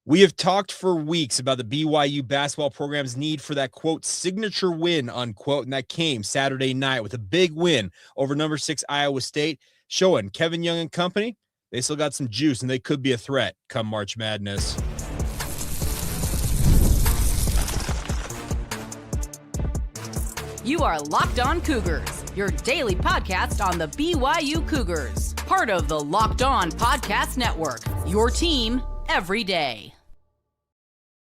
We have talked for weeks about the BYU basketball program's need for that, quote, signature win, unquote, and that came Saturday night with a big win over number 6 Iowa State, showing Kevin Young and company, they still got some juice and they could be a threat come March Madness. You are Locked On Cougars, your daily podcast on the BYU Cougars, part of the Locked On Podcast Network, your team every day.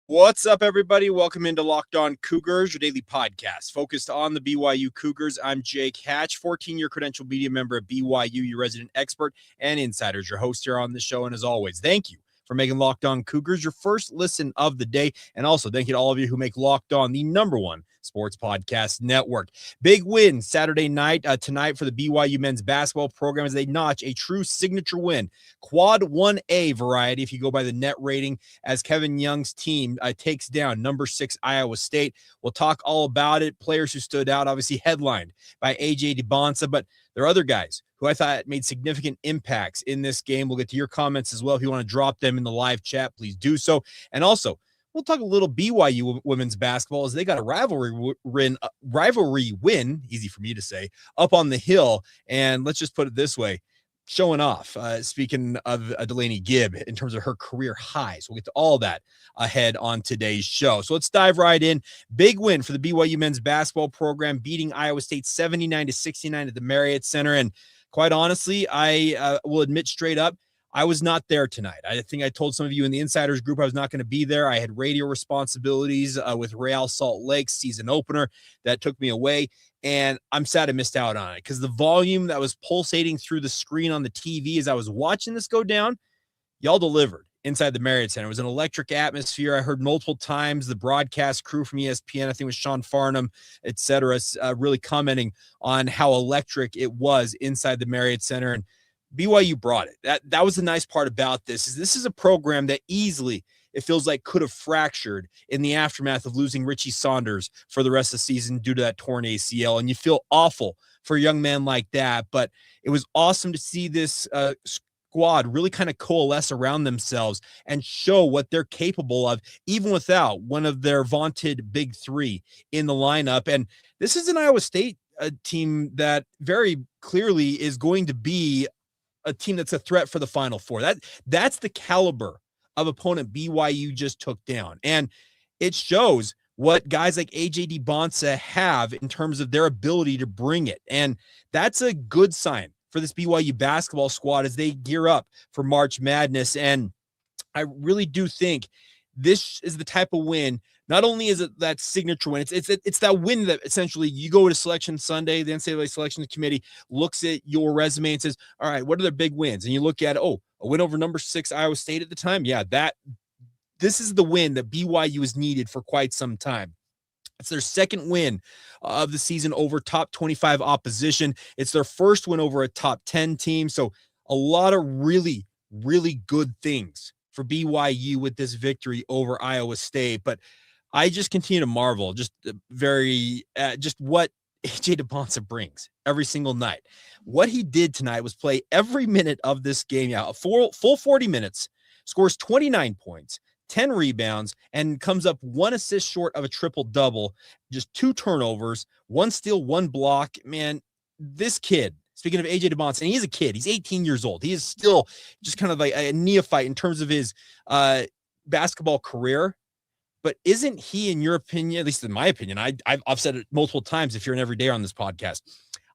What's up, everybody? Welcome into Locked On Cougars, your daily podcast focused on the BYU Cougars. I'm Jake Hatch, 14-year credential media member at BYU, your resident expert and insiders, your host here on the show. And as always, thank you for making Locked On Cougars your first listen of the day. And also thank you to all of you who make Locked On the #1 sports podcast network. Big win Saturday night tonight for the BYU men's basketball program as they notch a true signature win, quad 1A variety if you go by the net rating, as Kevin Young's team takes down number 6 Iowa State. We'll talk all about it. Players who stood out, obviously headlined by Dybantsa, but there are other guys who I thought made significant impacts in this game. We'll get to your comments as well. If you want to drop them in the live chat, please do so. And also, we'll talk a little BYU women's basketball as they got a rivalry win, easy for me to say, up on the hill. And let's just put it this way, showing off. Speaking of Delaney Gibb in terms of her career highs, we'll get to all that ahead on today's show. So let's dive right in. Big win for the BYU men's basketball program, beating Iowa State 79-69 at the Marriott Center. And quite honestly, I will admit straight up, I was not there tonight. I think I told some of you in the insiders group I was not going to be there. I had radio responsibilities with Real Salt Lake season opener that took me away, and I'm sad I missed out on it because the volume that was pulsating through the screen on the TV as I was watching this go down, y'all delivered inside the Marriott Center. It was an electric atmosphere. I heard multiple times the broadcast crew from ESPN, I think it was Sean Farnham, et cetera, really commenting on how electric it was inside the Marriott Center, and BYU brought it. That was the nice part about this. This is a program that easily, it feels like, could have fractured in the aftermath of losing Richie Saunders for the rest of the season due to that torn ACL. And you feel awful for a young man like that. But it was awesome to see this squad really kind of coalesce around themselves and show what they're capable of, even without one of their vaunted big three in the lineup. And this is an Iowa State team that very clearly is going to be a team that's a threat for the Final Four. That's the caliber of opponent BYU just took down. And it shows what guys like Dybantsa have in terms of their ability to bring it. And that's a good sign for this BYU basketball squad as they gear up for March Madness. And I really do think this is the type of win. Not only is it that signature win, it's that win that essentially you go to Selection Sunday, the NCAA Selection Committee looks at your resume and says, all right, what are their big wins? And you look at, a win over number 6 Iowa State at the time. Yeah, this is the win that BYU has needed for quite some time. It's their second win of the season over top 25 opposition. It's their first win over a top 10 team. So a lot of really, really good things for BYU with this victory over Iowa State. But I just continue to marvel just what Dybantsa brings every single night. What he did tonight was play every minute of this game. Yeah, a full 40 minutes, scores 29 points, 10 rebounds, and comes up 1 assist short of a triple-double, just 2 turnovers, 1 steal, 1 block. Man, this kid, speaking of Dybantsa, and he's a kid. He's 18 years old. He is still just kind of like a neophyte in terms of his basketball career. But isn't he, in your opinion, at least in my opinion, I've said it multiple times if you're an everydayer on this podcast,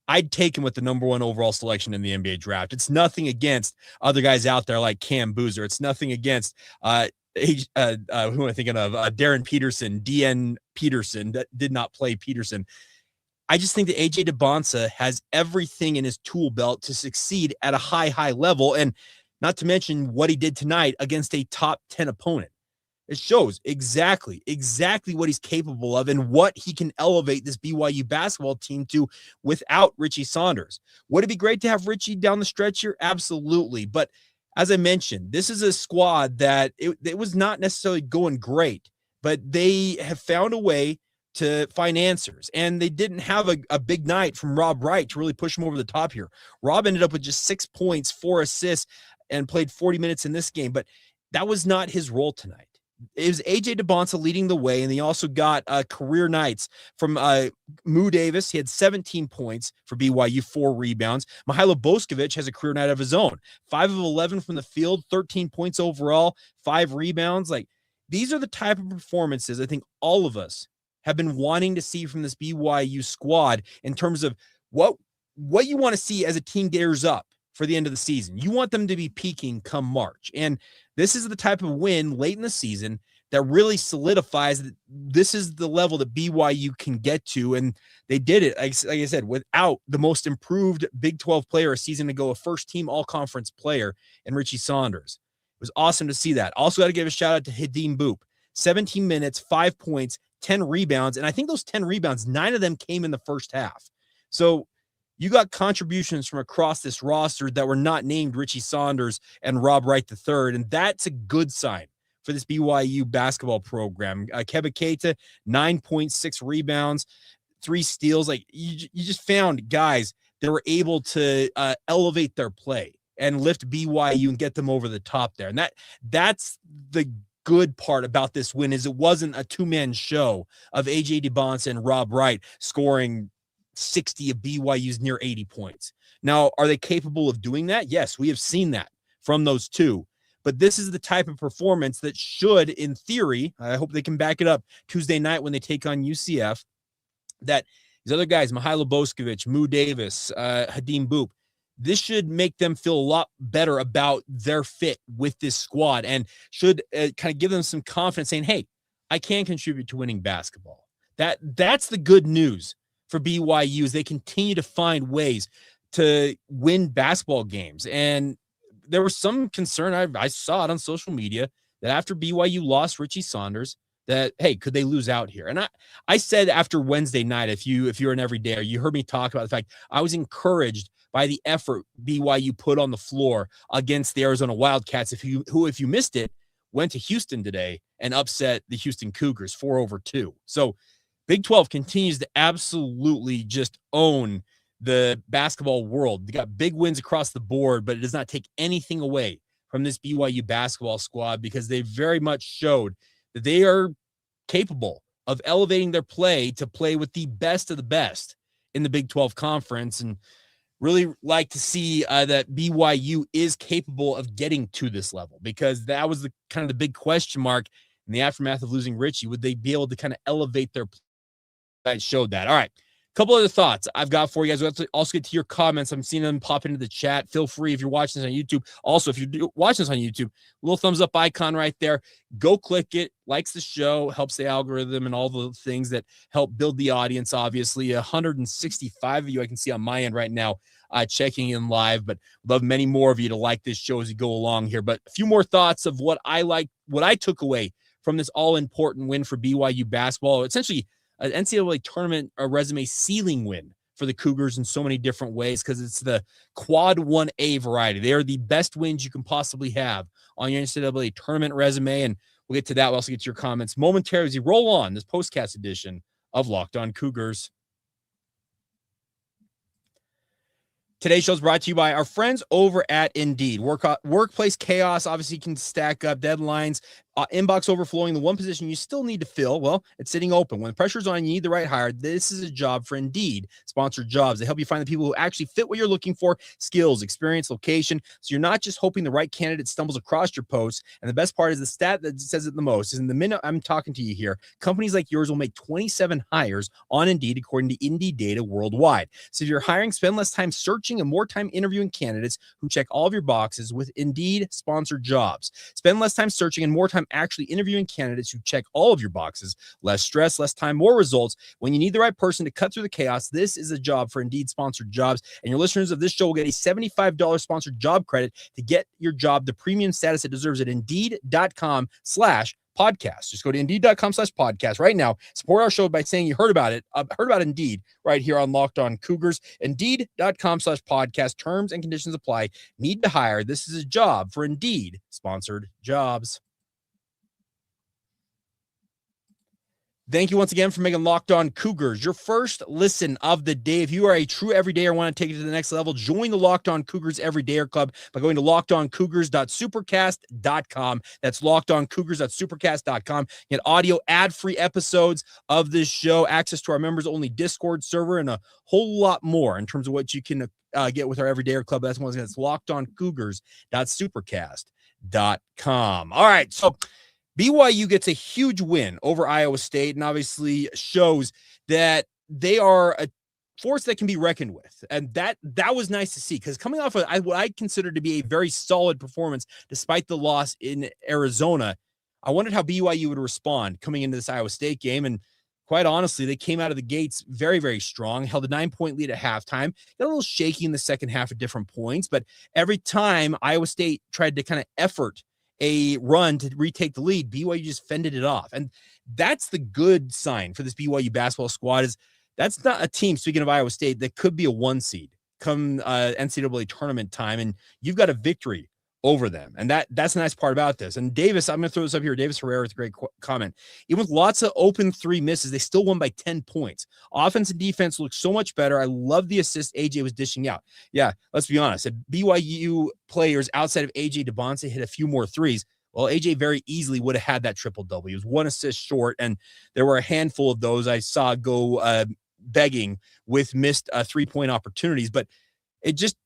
I'd take him with the #1 overall selection in the NBA draft. It's nothing against other guys out there like Cam Boozer. It's nothing against who am I thinking of? Darren Peterson, DN Peterson, that did not play Peterson. I just think that Dybantsa has everything in his tool belt to succeed at a high level, and not to mention what he did tonight against a top 10 opponent. It shows exactly what he's capable of and what he can elevate this BYU basketball team to without Richie Saunders. Would it be great to have Richie down the stretch here? Absolutely. But as I mentioned, this is a squad that it was not necessarily going great, but they have found a way to find answers. And they didn't have a big night from Rob Wright to really push him over the top here. Rob ended up with just 6 points, 4 assists, and played 40 minutes in this game. But that was not his role tonight. it was AJ Dybantsa leading the way, and he also got career nights from Mboup Davis. He had 17 points for BYU, 4 rebounds. Boskovic has a career night of his own, 5 of 11 from the field, 13 points overall, 5 rebounds. Like, these are the type of performances I think all of us have been wanting to see from this BYU squad in terms of what you want to see as a team gears up for the end of the season. You want them to be peaking come March. And this is the type of win late in the season that really solidifies that this is the level that BYU can get to. And they did it, like I said, without the most improved Big 12 player a season ago, a first-team all-conference player in Richie Saunders. It was awesome to see that. Also got to give a shout-out to Mboup. 17 minutes, 5 points, 10 rebounds. And I think those 10 rebounds, 9 of them came in the first half. So you got contributions from across this roster that were not named Richie Saunders and Rob Wright III, and that's a good sign for this BYU basketball program. Keba Keita, 9.6 rebounds, 3 steals. Like, you just found guys that were able to elevate their play and lift BYU and get them over the top there. And that's the good part about this win, is it wasn't a two-man show of AJ Dybantsa and Rob Wright scoring 60 of BYU's near 80 points. Now, are they capable of doing that? Yes, we have seen that from those two. But this is the type of performance that should, in theory, I hope they can back it up Tuesday night when they take on UCF, that these other guys, Boskovic, Mboup Davis, Mboup, this should make them feel a lot better about their fit with this squad and should kind of give them some confidence saying, hey, I can contribute to winning basketball. That's the good news for BYU, is they continue to find ways to win basketball games. And there was some concern, I saw it on social media, that after BYU lost Richie Saunders, that, hey, could they lose out here? And I said after Wednesday night, if you're an everydayer, you heard me talk about the fact I was encouraged by the effort BYU put on the floor against the Arizona Wildcats, if you missed it, went to Houston today and upset the Houston Cougars 4-2. So Big 12 continues to absolutely just own the basketball world. They got big wins across the board, but it does not take anything away from this BYU basketball squad, because they very much showed that they are capable of elevating their play to play with the best of the best in the Big 12 conference. And really like to see that BYU is capable of getting to this level, because that was the kind of the big question mark in the aftermath of losing Richie. Would they be able to kind of elevate their play? I showed that. All right. Couple other thoughts I've got for you guys. We'll have to also get to your comments. I'm seeing them pop into the chat. Feel free if you're watching this on YouTube. Also, if you're watching this on YouTube, little thumbs up icon right there. Go click it. Likes the show, helps the algorithm and all the things that help build the audience. Obviously, 165 of you I can see on my end right now checking in live, but love many more of you to like this show as you go along here. But a few more thoughts of what I took away from this all-important win for BYU basketball. Essentially, an NCAA tournament resume ceiling win for the Cougars in so many different ways, because it's the quad 1A variety. They are the best wins you can possibly have on your NCAA tournament resume, and we'll get to that. We'll also get to your comments momentarily as you roll on this postcast edition of Locked On Cougars. Today's show is brought to you by our friends over at Indeed. Workplace chaos obviously can stack up, deadlines, inbox overflowing. The one position you still need to fill, well, it's sitting open. When the pressure's on, you need the right hire. This is a job for Indeed sponsored jobs. They help you find the people who actually fit what you're looking for: skills, experience, location. So you're not just hoping the right candidate stumbles across your posts. And the best part is the stat that says it the most is, in the minute I'm talking to you here, companies like yours will make 27 hires on Indeed, according to Indeed data worldwide. So if you're hiring, spend less time searching and more time interviewing candidates who check all of your boxes with Indeed sponsored jobs. Spend less time searching and more time actually interviewing candidates who check all of your boxes. Less stress, less time, more results. When you need the right person to cut through the chaos, this is a job for Indeed sponsored jobs. And your listeners of this show will get a $75 sponsored job credit to get your job the premium status it deserves at Indeed.com/podcast. Just go to Indeed.com/podcast right now. Support our show by saying you heard about it. Heard about Indeed right here on Locked On Cougars. Indeed.com/podcast. Terms and conditions apply. Need to hire. This is a job for Indeed sponsored jobs. Thank you once again for making Locked On Cougars your first listen of the day. If you are a true everydayer and want to take it to the next level, join the Locked On Cougars Everydayer Club by going to lockedoncougars.supercast.com. That's lockedoncougars.supercast.com. Get audio ad-free episodes of this show, access to our members-only Discord server, and a whole lot more in terms of what you can get with our Everydayer Club. That's once again, it's lockedoncougars.supercast.com. All right, so BYU gets a huge win over Iowa State and obviously shows that they are a force that can be reckoned with. And that was nice to see, because coming off of what I consider to be a very solid performance despite the loss in Arizona, I wondered how BYU would respond coming into this Iowa State game. And quite honestly, they came out of the gates very, very strong, held a 9-point lead at halftime, got a little shaky in the second half at different points. But every time Iowa State tried to kind of effort a run to retake the lead, BYU just fended it off. And that's the good sign for this BYU basketball squad, is that's not a team, speaking of Iowa State, that could be a 1 seed come NCAA tournament time, and you've got a victory over them. And that's the nice part about this. And Davis, I'm going to throw this up here. Davis Herrera with a great comment. Even with lots of open 3 misses, they still won by 10 points. Offense and defense look so much better. I love the assist AJ was dishing out. Yeah, let's be honest. If BYU players outside of AJ Dybantsa hit a few more threes, well, AJ very easily would have had that triple-double. He was 1 assist short, and there were a handful of those I saw go begging with missed 3-point opportunities. But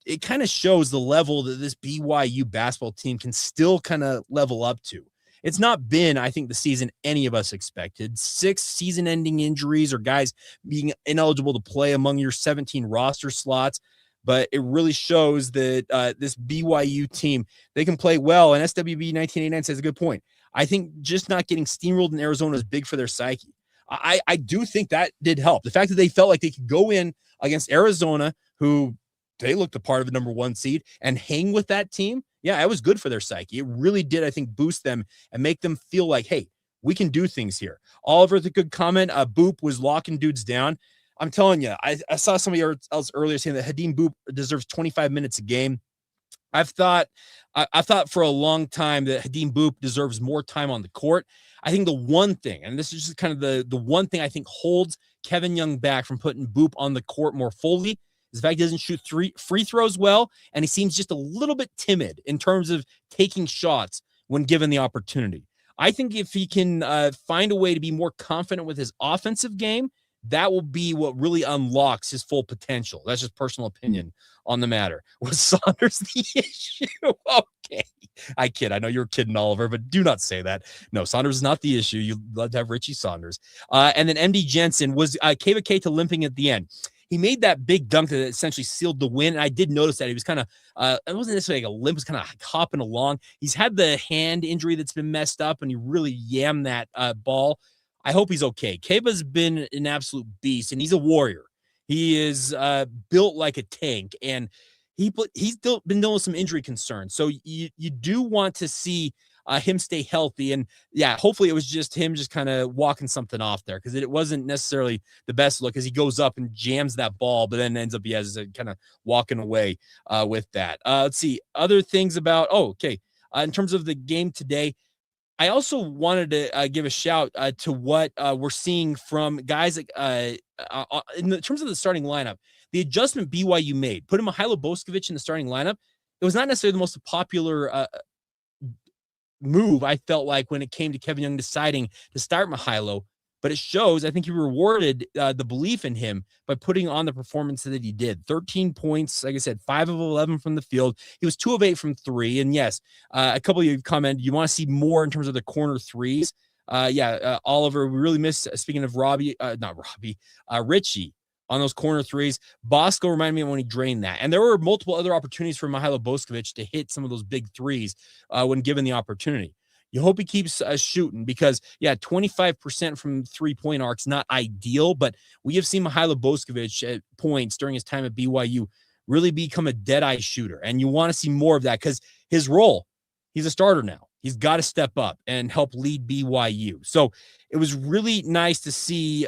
it kind of shows the level that this BYU basketball team can still kind of level up to. It's not been, I think, the season any of us expected. 6 season-ending injuries or guys being ineligible to play among your 17 roster slots. But it really shows that this BYU team, they can play well. And SWB 1989 says a good point. I think just not getting steamrolled in Arizona is big for their psyche. I do think that did help. The fact that they felt like they could go in against Arizona, who they looked a part of a number 1 seed, and hang with that team. Yeah, it was good for their psyche. It really did, I think, boost them and make them feel like, hey, we can do things here. Oliver with a good comment. Mboup was locking dudes down. I'm telling you, I saw somebody else earlier saying that Mboup deserves 25 minutes a game. I've thought for a long time that Mboup deserves more time on the court. I think the one thing, and this is just kind of the one thing I think holds Kevin Young back from putting Mboup on the court more fully, is the fact he doesn't shoot free throws well, and he seems just a little bit timid in terms of taking shots when given the opportunity. I think if he can find a way to be more confident with his offensive game, that will be what really unlocks his full potential. That's just personal opinion on the matter. Was Saunders the issue? Okay. I kid. I know you're kidding, Oliver, but do not say that. No, Saunders is not the issue. You'd love to have Richie Saunders. And then MD Jensen was Keva Keita limping at the end. He made that big dunk that essentially sealed the win. And I did notice that he was kind of, it wasn't necessarily like a limp, it was kind of hopping along. He's had the hand injury that's been messed up, and he really yammed that ball. I hope he's okay. Keva's been an absolute beast, and he's a warrior. He is built like a tank, and he's still been dealing with some injury concerns. So you do want to see him stay healthy. And yeah, hopefully it was just him just kind of walking something off there, because it wasn't necessarily the best look as he goes up and jams that ball, but then ends up kind of walking away with that. Let's see other things about, in terms of the game today, I also wanted to give a shout to what we're seeing from guys in terms of the starting lineup. The adjustment BYU made, putting Boskovic in the starting lineup, it was not necessarily the most popular move, I felt like, when it came to Kevin Young deciding to start Mihailo, but it shows, I think he rewarded the belief in him by putting on the performance that he did. 13 points, like I said, 5 of 11 from the field. He was 2 of 8 from 3. And yes, a couple of you commented, you want to see more in terms of the corner threes. Oliver, we really miss, speaking of Richie on those corner threes. Bosco reminded me of when he drained that. And there were multiple other opportunities for Boskovic to hit some of those big threes when given the opportunity. You hope he keeps shooting, because 25% from 3-point arcs, not ideal, but we have seen Boskovic at points during his time at BYU really become a dead-eye shooter. And you want to see more of that, because his role, he's a starter now. He's got to step up and help lead BYU. So it was really nice to see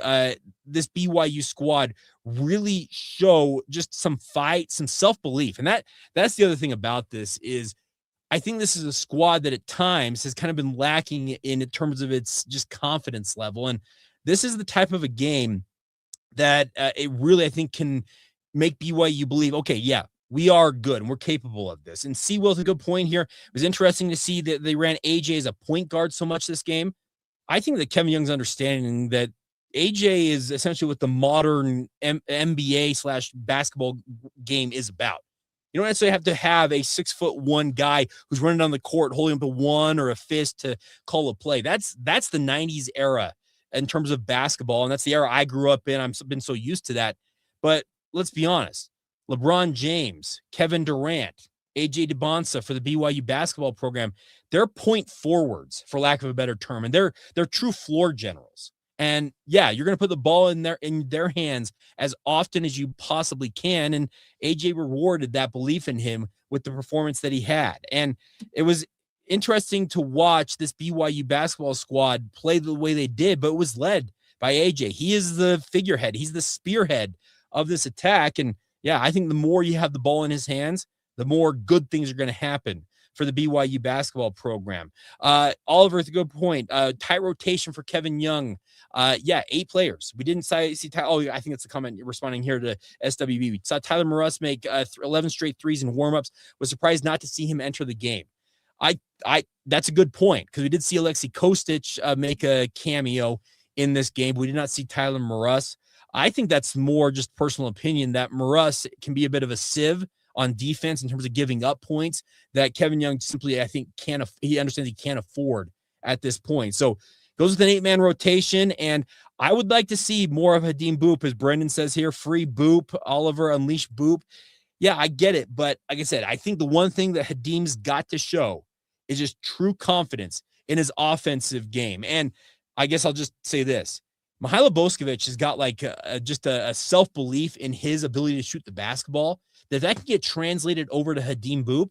this BYU squad really show just some fight, some self-belief. And that's the other thing about this is, I think this is a squad that at times has kind of been lacking in terms of its just confidence level. And this is the type of a game that it really, I think, can make BYU believe, okay, yeah, we are good and we're capable of this. And Sewell's a good point here. It was interesting to see that they ran AJ as a point guard so much this game. I think that Kevin Young's understanding that AJ is essentially what the modern NBA / basketball game is about. You don't necessarily have to have a 6'1" guy who's running down the court holding up a one or a fist to call a play. That's the 90s era in terms of basketball, and that's the era I grew up in. I've been so used to that. But let's be honest. LeBron James, Kevin Durant, AJ Dybantsa for the BYU basketball program, they're point forwards, for lack of a better term, and they're true floor generals. And yeah, you're going to put the ball in their hands as often as you possibly can. And AJ rewarded that belief in him with the performance that he had. And it was interesting to watch this BYU basketball squad play the way they did, but it was led by AJ. He is the figurehead. He's the spearhead of this attack. And yeah, I think the more you have the ball in his hands, the more good things are going to happen for the BYU basketball program. Oliver, it's a good point. Tight rotation for Kevin Young. 8 players. We didn't see Tyler. I think it's a comment responding here to SWB. We saw Tyler Morus make 11 straight threes in warmups. Was surprised not to see him enter the game. That's a good point, because we did see Alexi Kostic make a cameo in this game. We did not see Tyler Morus. I think that's more just personal opinion, that Morus can be a bit of a sieve on defense in terms of giving up points that Kevin Young simply, I think, he understands he can't afford at this point. So goes with an 8-man rotation, and I would like to see more of Hadim Mboup, as Brendan says here. Free Mboup, Oliver, unleash Mboup. Yeah, I get it, but like I said, I think the one thing that Hadim's got to show is just true confidence in his offensive game. And I guess I'll just say this. Boskovic has got like just a self-belief in his ability to shoot the basketball, that can get translated over to Hadim Mboup.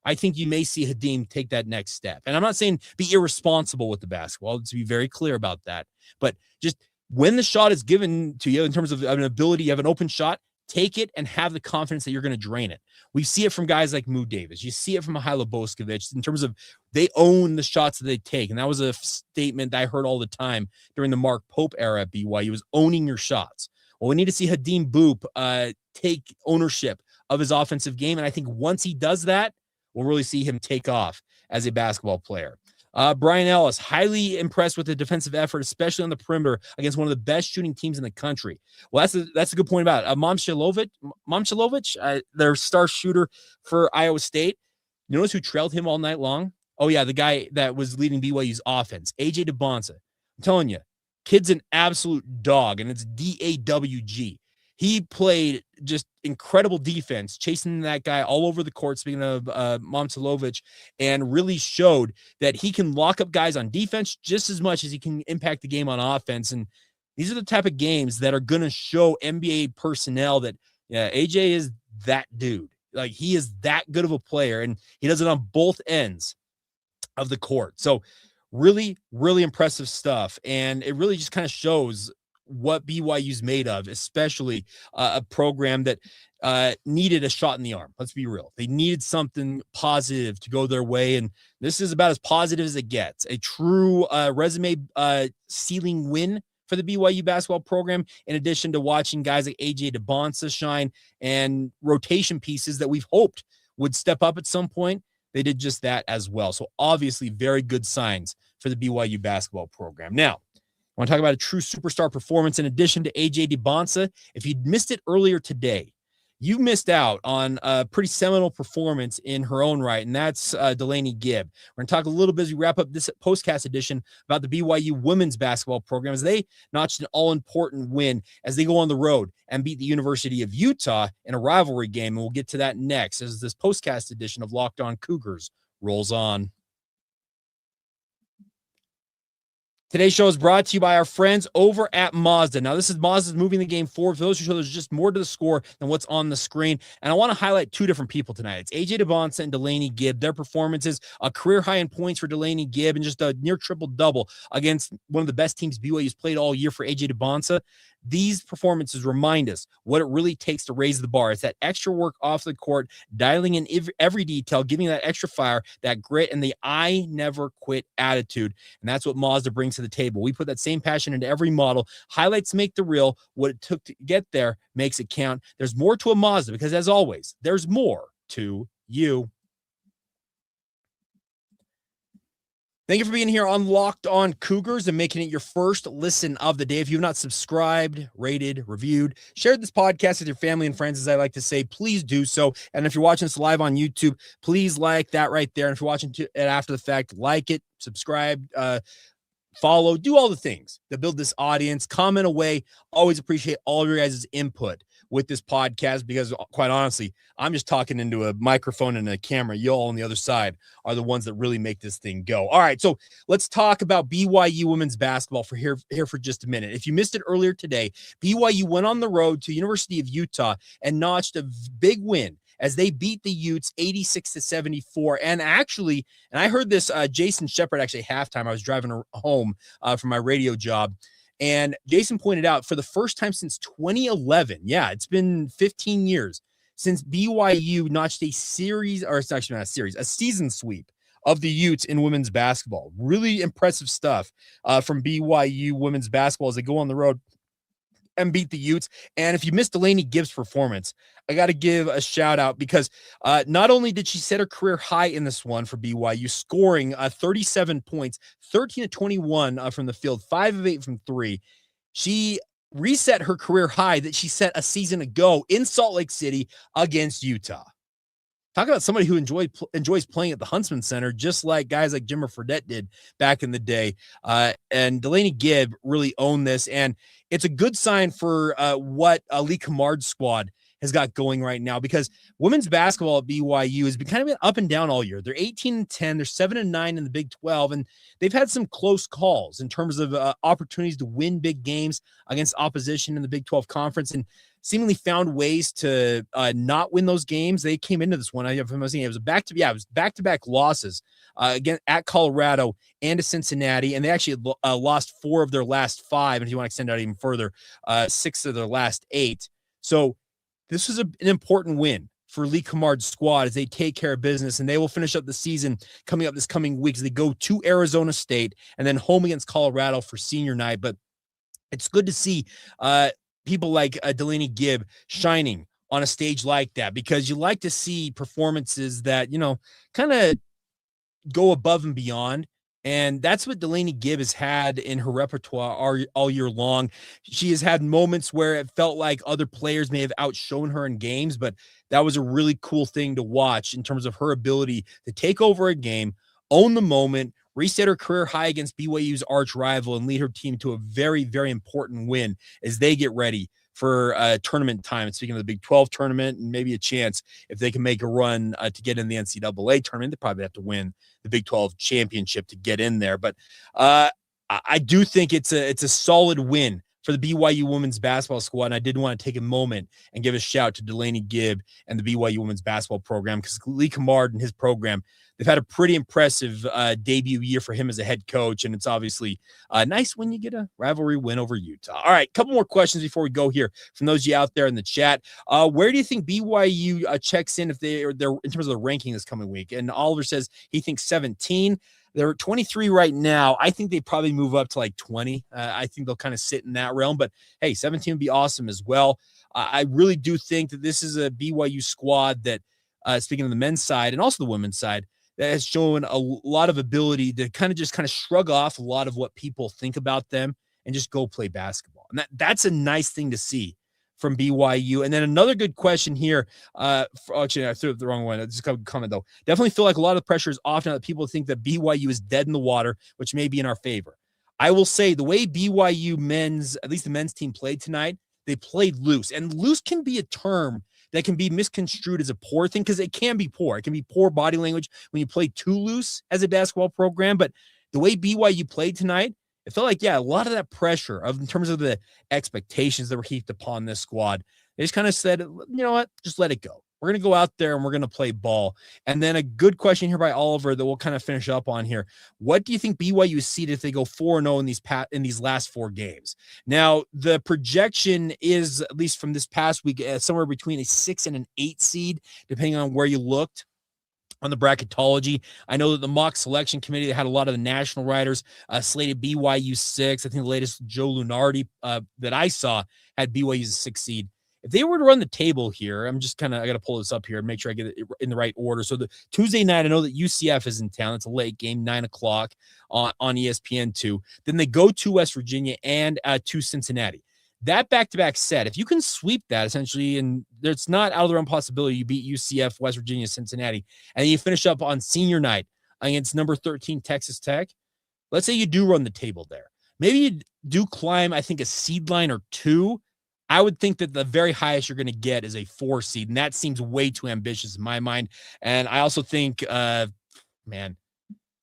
I think you may see Hadim take that next step. And I'm not saying be irresponsible with the basketball. Let's be very clear about that. But just when the shot is given to you in terms of an ability, you have an open shot, take it and have the confidence that you're going to drain it. We see it from guys like Moo Davis. You see it from Boskovic in terms of they own the shots that they take. And that was a statement that I heard all the time during the Mark Pope era at BYU. He was owning your shots. Well, we need to see Hadim Mboup take ownership of his offensive game. And I think once he does that, we'll really see him take off as a basketball player. Brian Ellis, highly impressed with the defensive effort, especially on the perimeter against one of the best shooting teams in the country. Well, that's a good point about it. Momcilovic, their star shooter for Iowa State. You notice who trailed him all night long? Oh, yeah, the guy that was leading BYU's offense, AJ Dybantsa. I'm telling you, kid's an absolute dog, and it's DAWG. He played just incredible defense, chasing that guy all over the court, speaking of Momcilovic, and really showed that he can lock up guys on defense just as much as he can impact the game on offense. And these are the type of games that are going to show NBA personnel that, yeah, AJ is that dude. Like, he is that good of a player, and he does it on both ends of the court. So really, really impressive stuff. And it really just kind of shows what BYU's made of, especially a program that needed a shot in the arm. Let's be real. They needed something positive to go their way. And this is about as positive as it gets. A true resume ceiling win for the BYU basketball program, in addition to watching guys like AJ Dybantsa shine and rotation pieces that we've hoped would step up at some point. They did just that as well. So obviously very good signs for the BYU basketball program. Now, I want to talk about a true superstar performance in addition to AJ Dybantsa. If you'd missed it earlier today, you missed out on a pretty seminal performance in her own right, and that's Delaney Gibb. We're going to talk a little bit as we wrap up this postcast edition about the BYU women's basketball program as they notched an all-important win as they go on the road and beat the University of Utah in a rivalry game, and we'll get to that next as this postcast edition of Locked On Cougars rolls on. Today's show is brought to you by our friends over at Mazda. Now, this is Mazda's moving the game forward. For those who show there's just more to the score than what's on the screen. And I want to highlight two different people tonight. It's AJ Dybantsa and Delaney Gibb. Their performances, a career high in points for Delaney Gibb and just a near triple-double against one of the best teams BYU's played all year for AJ Dybantsa. these performances remind us what it really takes to raise the bar. It's that extra work off the court, dialing in every detail, giving that extra fire, that grit, and the I never quit attitude. And that's what Mazda brings to the table. We put that same passion into every model. Highlights make the real. What it took to get there makes it count. There's more to a Mazda because, as always, there's more to you. Thank you for being here on Locked On Cougars and making it your first listen of the day. If you've not subscribed, rated, reviewed, shared this podcast with your family and friends, as I like to say, please do so. And if you're watching this live on YouTube, please like that right there. And if you're watching it after the fact, like it, subscribe, follow, do all the things that build this audience. Comment away. Always appreciate all of your guys' input with this podcast because, quite honestly, I'm just talking into a microphone and a camera. You all on the other side are the ones that really make this thing go. All right, so let's talk about BYU women's basketball here for just a minute. If you missed it earlier today, BYU went on the road to University of Utah and notched a big win as they beat the Utes 86-74. And I heard this, Jason Shepard, actually, halftime. I was driving home from my radio job. And Jason pointed out for the first time since 2011, it's been 15 years since BYU notched a season sweep of the Utes in women's basketball. Really impressive stuff from BYU women's basketball as they go on the road and beat the Utes. And if you missed Delaney Gibbs' performance, I got to give a shout out because not only did she set her career high in this one for BYU, scoring 37 points, 13 of 21 from the field, 5 of 8 from 3. She reset her career high that she set a season ago in Salt Lake City against Utah. Talk about somebody who enjoys playing at the Huntsman Center, just like guys like Jimmer Fredette did back in the day. And Delaney Gibb really owned this. And it's a good sign for what Lee Camard's squad has got going right now, because women's basketball at BYU has been kind of up and down all year. They're 18-10, they're 7-9 in the Big 12, and they've had some close calls in terms of opportunities to win big games against opposition in the Big 12 conference, and seemingly found ways to not win those games. They came into this one, it was back-to-back losses again at Colorado and to Cincinnati, and they actually lost 4 of their last 5, and if you want to extend out even further, 6 of their last 8. So this was an important win for Lee Camard's squad as they take care of business, and they will finish up the season coming up this coming week as they go to Arizona State and then home against Colorado for senior night. But it's good to see people like Delaney Gibb shining on a stage like that, because you like to see performances that, kind of go above and beyond. And that's what Delaney Gibb has had in her repertoire all year long. She has had moments where it felt like other players may have outshone her in games, but that was a really cool thing to watch in terms of her ability to take over a game, own the moment, reset her career high against BYU's arch rival, and lead her team to a very, very important win as they get ready for tournament time. And speaking of the Big 12 tournament, and maybe a chance if they can make a run to get in the NCAA tournament, they probably have to win the Big 12 championship to get in there. But I do think it's a solid win for the BYU women's basketball squad. And I did want to take a moment and give a shout to Delaney Gibb and the BYU women's basketball program, because Lee Camard and his program, they've had a pretty impressive debut year for him as a head coach, and it's obviously nice when you get a rivalry win over Utah. All right, a couple more questions before we go here from those of you out there in the chat. Where do you think BYU checks in if they're in terms of the ranking this coming week? And Oliver says he thinks 17. They're 23 right now. I think they probably move up to like 20. I think they'll kind of sit in that realm. But, hey, 17 would be awesome as well. I really do think that this is a BYU squad that, speaking of the men's side and also the women's side, that has shown a lot of ability to kind of shrug off a lot of what people think about them and just go play basketball. And that's a nice thing to see from BYU. And then another good question here. Actually, I threw it the wrong one. Just a comment, though. Definitely feel like a lot of the pressure is off now that people think that BYU is dead in the water, which may be in our favor. I will say the way BYU at least the men's team played tonight, they played loose. And loose can be a term that can be misconstrued as a poor thing, because it can be poor. It can be poor body language when you play too loose as a basketball program. But the way BYU played tonight, it felt like, a lot of that pressure in terms of the expectations that were heaped upon this squad, they just kind of said, you know what, just let it go. We're going to go out there and we're going to play ball. And then a good question here by Oliver that we'll kind of finish up on here. What do you think BYU is seeded if they go 4-0 in these last 4 games? Now, the projection is, at least from this past week, somewhere between a 6 and an 8 seed, depending on where you looked on the bracketology. I know that the mock selection committee that had a lot of the national writers slated BYU 6. I think the latest Joe Lunardi that I saw had BYU as a 6 seed. If they were to run the table here, I got to pull this up here and make sure I get it in the right order. So the Tuesday night, I know that UCF is in town. It's a late game, 9:00 on ESPN2. Then they go to West Virginia and to Cincinnati. That back-to-back set, if you can sweep that essentially, and it's not out of the realm possibility, you beat UCF, West Virginia, Cincinnati, and then you finish up on senior night against number 13 Texas Tech. Let's say you do run the table there. Maybe you do climb, I think, a seed line or 2. I would think that the very highest you're going to get is a 4 seed, and that seems way too ambitious in my mind. And I also think,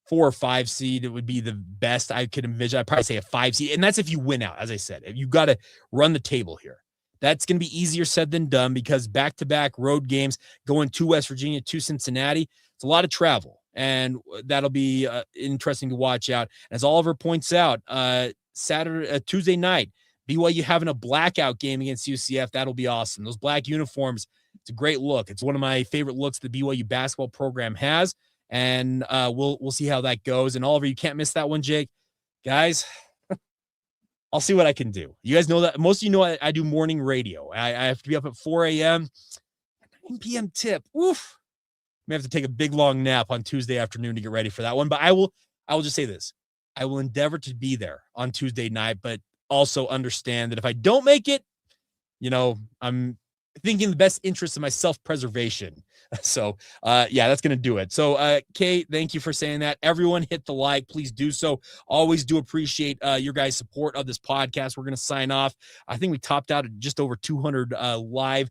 4 or 5 seed, it would be the best I could envision. I'd probably say a 5 seed, and that's if you win out. As I said, you've got to run the table here. That's going to be easier said than done because back-to-back road games going to West Virginia, to Cincinnati, it's a lot of travel, and that'll be interesting to watch out. As Oliver points out, Tuesday night, BYU having a blackout game against UCF. That'll be awesome. Those black uniforms, it's a great look. It's one of my favorite looks the BYU basketball program has, and we'll see how that goes. And Oliver, you can't miss that one, Jake. Guys, I'll see what I can do. You guys know that. Most of you know I do morning radio. I have to be up at 4 a.m. 9 p.m. tip. Oof. May have to take a big, long nap on Tuesday afternoon to get ready for that one. But I will just say this. I will endeavor to be there on Tuesday night, but also understand that if I don't make it, I'm thinking the best interest of my self-preservation. So, that's going to do it. So, Kate, thank you for saying that. Everyone hit the like. Please do so. Always do appreciate your guys' support of this podcast. We're going to sign off. I think we topped out at just over 200 live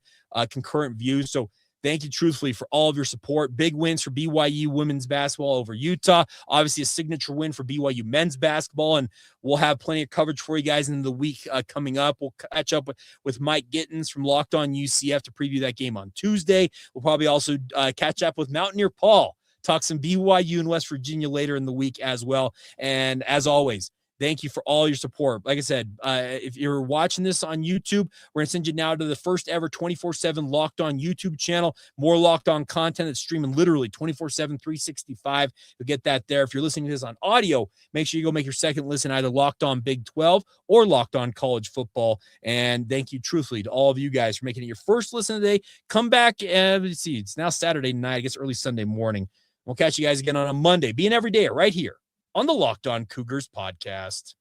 concurrent views. So, thank you truthfully for all of your support. Big wins for BYU women's basketball over Utah. Obviously a signature win for BYU men's basketball, and we'll have plenty of coverage for you guys in the week coming up. We'll catch up with Mike Gittins from Locked On UCF to preview that game on Tuesday. We'll probably also catch up with Mountaineer Paul, talk some BYU and West Virginia later in the week as well. And as always, thank you for all your support. Like I said, if you're watching this on YouTube, we're going to send you now to the first ever 24/7 Locked On YouTube channel. More Locked On content that's streaming literally 24/7, 365. You'll get that there. If you're listening to this on audio, make sure you go make your second listen either Locked On Big 12 or Locked On College Football. And thank you truthfully to all of you guys for making it your first listen today. Come back and let's see. It's now Saturday night, I guess early Sunday morning. We'll catch you guys again on a Monday. Be an everyday right here on the Locked On Cougars podcast.